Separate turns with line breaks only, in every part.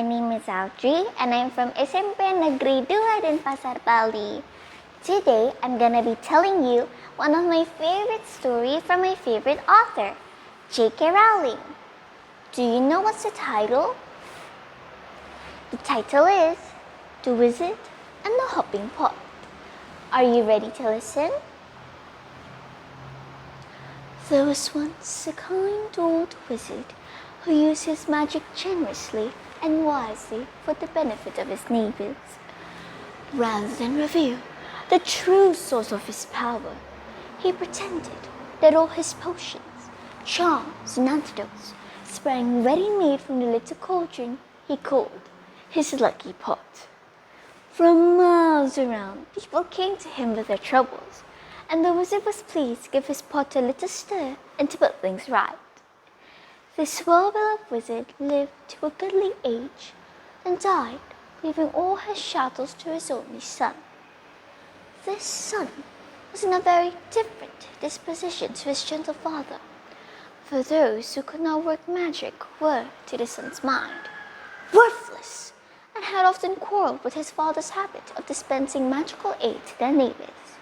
My name is Audrey and I'm from SMP Negeri 2 Denpasar, Bali. Today I'm gonna be telling you one of my favorite stories from my favorite author, J.K. Rowling. Do you know what's the title? The title is The Wizard and the Hopping Pot. Are you ready to listen? There was once a kind old wizard who used his magic generously and wisely for the benefit of his neighbors. Rather than reveal the true source of his power, he pretended that all his potions, charms, and antidotes sprang ready-made from the little cauldron he called his lucky pot. From miles around, people came to him with their troubles, and the wizard was pleased to give his pot a little stir and to put things right. This well-beloved wizard lived to a goodly age and died, leaving all his shadows to his only son. This son was in a very different disposition to his gentle father, for those who could not work magic were, to the son's mind, worthless and had often quarreled with his father's habit of dispensing magical aid to their neighbors.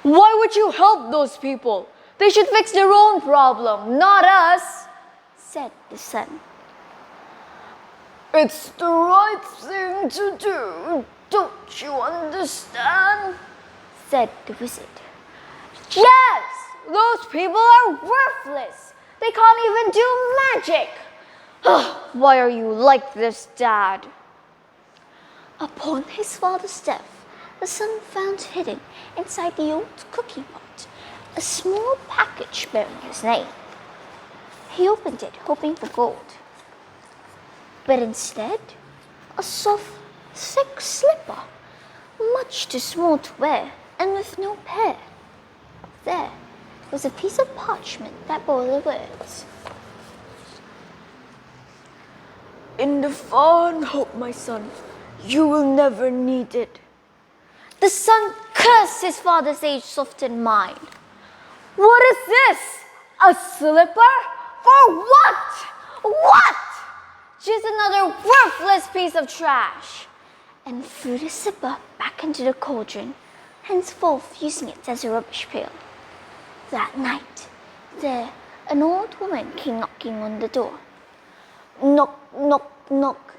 Why would you help those people? They should fix their own problem, not us,
said the son.
It's the right thing to do, don't you understand?
Said the wizard.
Yes, those people are worthless. They can't even do magic. Why are you like this, Dad?
Upon his father's death, the son found hidden inside the old cooking pot a small package bearing his name. He opened it hoping for gold, but instead a soft, thick slipper, much too small to wear and with no pair. There was a piece of parchment that bore the words,
In the far hope, my son, you will never need it.
The son cursed his father's age-softened mind.
What is this? A slipper? For what? What?
Just another worthless piece of trash. And threw the slipper back into the cauldron, henceforth using it as a rubbish pail. That night, there, an old woman came knocking on the door. Knock, knock, knock.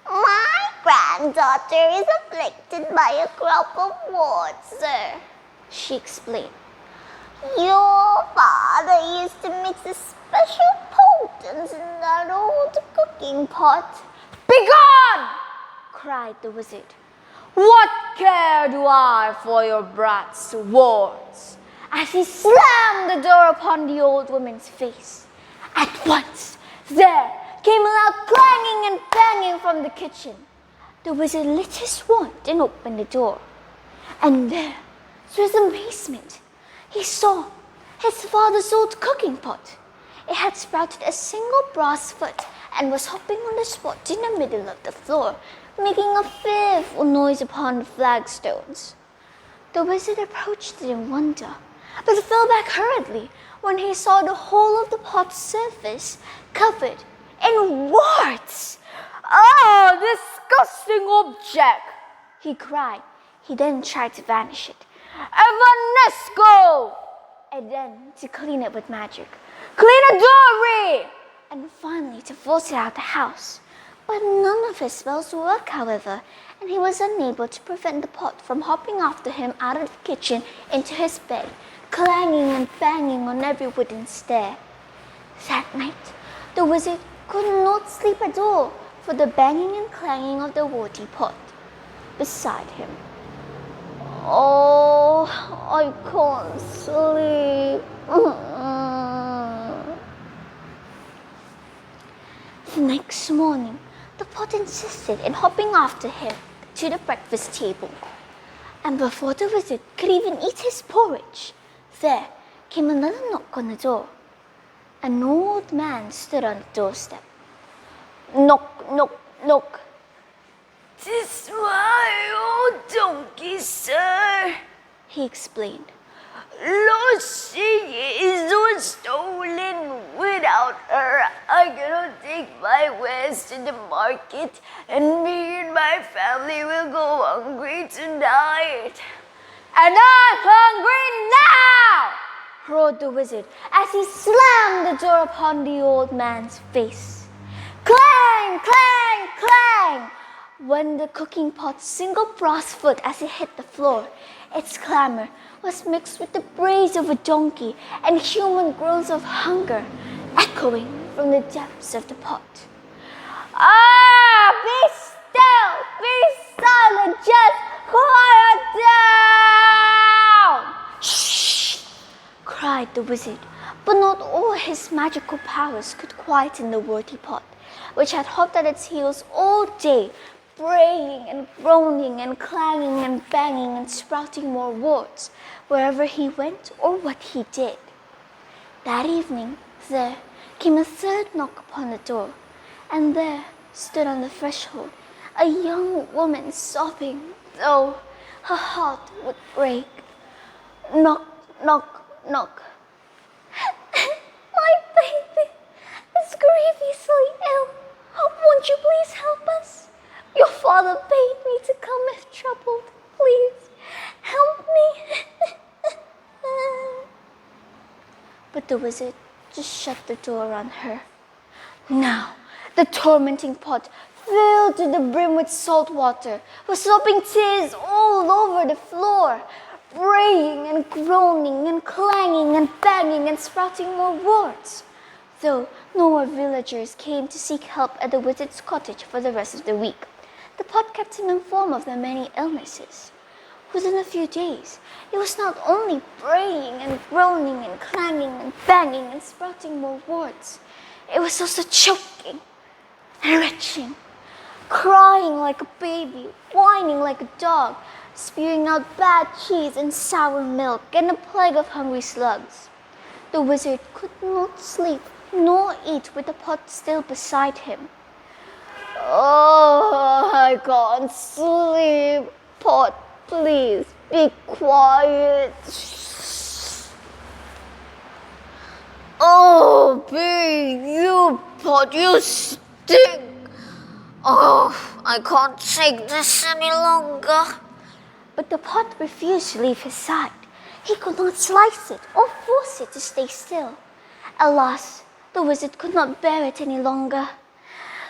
My granddaughter is afflicted by a crop of warts, sir, she explained. Your father used to mix a special potent in that old cooking pot.
Begone!
Cried the wizard.
What care do I for your brat's warts?
As he slammed the door upon the old woman's face. At once, there came a loud clanging and banging from the kitchen. The wizard lit his wand and opened the door. And there, to his amazement, he saw his father's old cooking pot. It had sprouted a single brass foot and was hopping on the spot in the middle of the floor, making a fearful noise upon the flagstones. The wizard approached it in wonder, but fell back hurriedly when he saw the whole of the pot's surface covered in warts.
Ah, disgusting object!
He cried. He then tried to vanish it.
Evanesco!
And then to clean it with magic.
Clean a Dari!
And finally to force it out of the house. But none of his spells worked, however, and he was unable to prevent the pot from hopping after him out of the kitchen into his bed, clanging and banging on every wooden stair. That night, the wizard could not sleep at all for the banging and clanging of the warty pot beside him. Oh, I can't sleep. The next morning, the pot insisted in hopping after him to the breakfast table. And before the wizard could even eat his porridge, there came another knock on the door. An old man stood on the doorstep. Knock, knock, knock.
"'Tis my old donkey, sir,"
he explained.
"Lucy is was stolen. Without her, I cannot take make my ways to the market, and me and my family will go hungry tonight. And I'm hungry now! Roared the wizard as he slammed the door upon the old man's face. Clang, clang, clang! Went the cooking pot's single brass foot as it hit the floor. Its clamor was mixed with the brays of a donkey and human groans of hunger, echoing from the depths of the pot. Ah, be still, be silent, just quiet down! Shh! Cried the wizard, but not all his magical powers could quieten the worthy pot, which had hopped at its heels all day, braying and groaning and clanging and banging and sprouting more words wherever he went or what he did. That evening, there came a third knock upon the door, and there stood on the threshold a young woman sobbing, though her heart would break. Knock, knock, knock. My baby is grievously ill. Won't you please help us? Your father bade me to come if troubled. Please help me. But the wizard just shut the door on her. Now the tormenting pot, filled to the brim with salt water, was sopping tears all over the floor, braying and groaning and clanging and banging and sprouting more words, though no more villagers came to seek help at the wizard's cottage for the rest of the week. The pot kept him informed of their many illnesses. Within a few days, it was not only braying and groaning and clanging and banging and sprouting more words, it was also choking and retching, crying like a baby, whining like a dog, spewing out bad cheese and sour milk and a plague of hungry slugs. The wizard could not sleep nor eat with the pot still beside him. Oh, I can't sleep. Pot, please be quiet. Oh, you pot, you stink. Oh, I can't take this any longer. But the pot refused to leave his side. He could not slice it or force it to stay still. Alas, the wizard could not bear it any longer.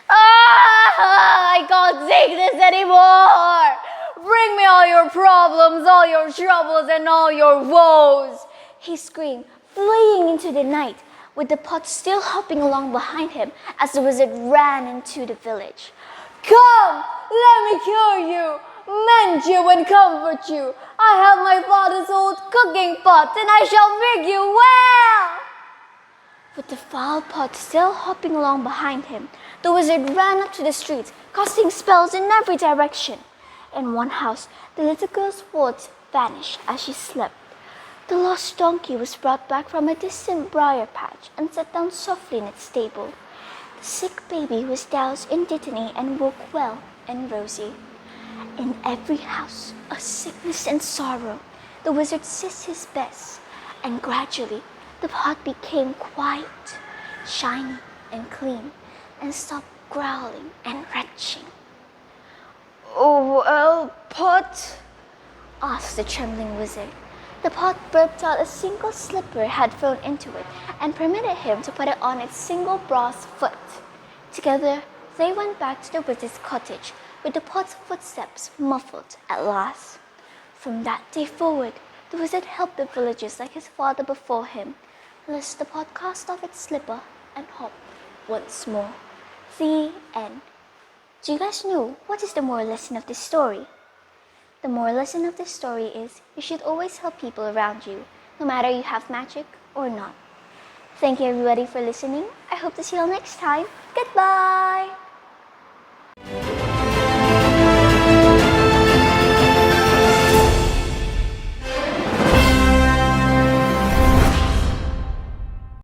Ah, I can't take this anymore. Bring me all your problems, all your troubles, and all your woes, he screamed, fleeing into the night, with the pot still hopping along behind him as the wizard ran into the village. Come, let me cure you, mend you and comfort you. I have my father's old cooking pot, and I shall make you well. With the foul pot still hopping along behind him, the wizard ran up to the streets, casting spells in every direction. In one house, the little girl's wards vanished as she slept. The lost donkey was brought back from a distant briar patch and set down softly in its stable. The sick baby was doused in dittany and woke well and rosy. In every house of sickness and sorrow, the wizard did his best, and gradually the pot became quiet, shiny and clean, and stopped growling and retching. Oh, well, pot? Asked the trembling wizard. The pot burped out a single slipper it had thrown into it and permitted him to put it on its single brass foot. Together, they went back to the wizard's cottage, with the pot's footsteps muffled at last. From that day forward, the wizard helped the villagers like his father before him, lest the pot cast off its slipper and hop once more. The end. Do you guys know what is the moral lesson of this story? The moral lesson of this story is you should always help people around you, no matter you have magic or not. Thank you everybody for listening. I hope to see you all next time. Goodbye!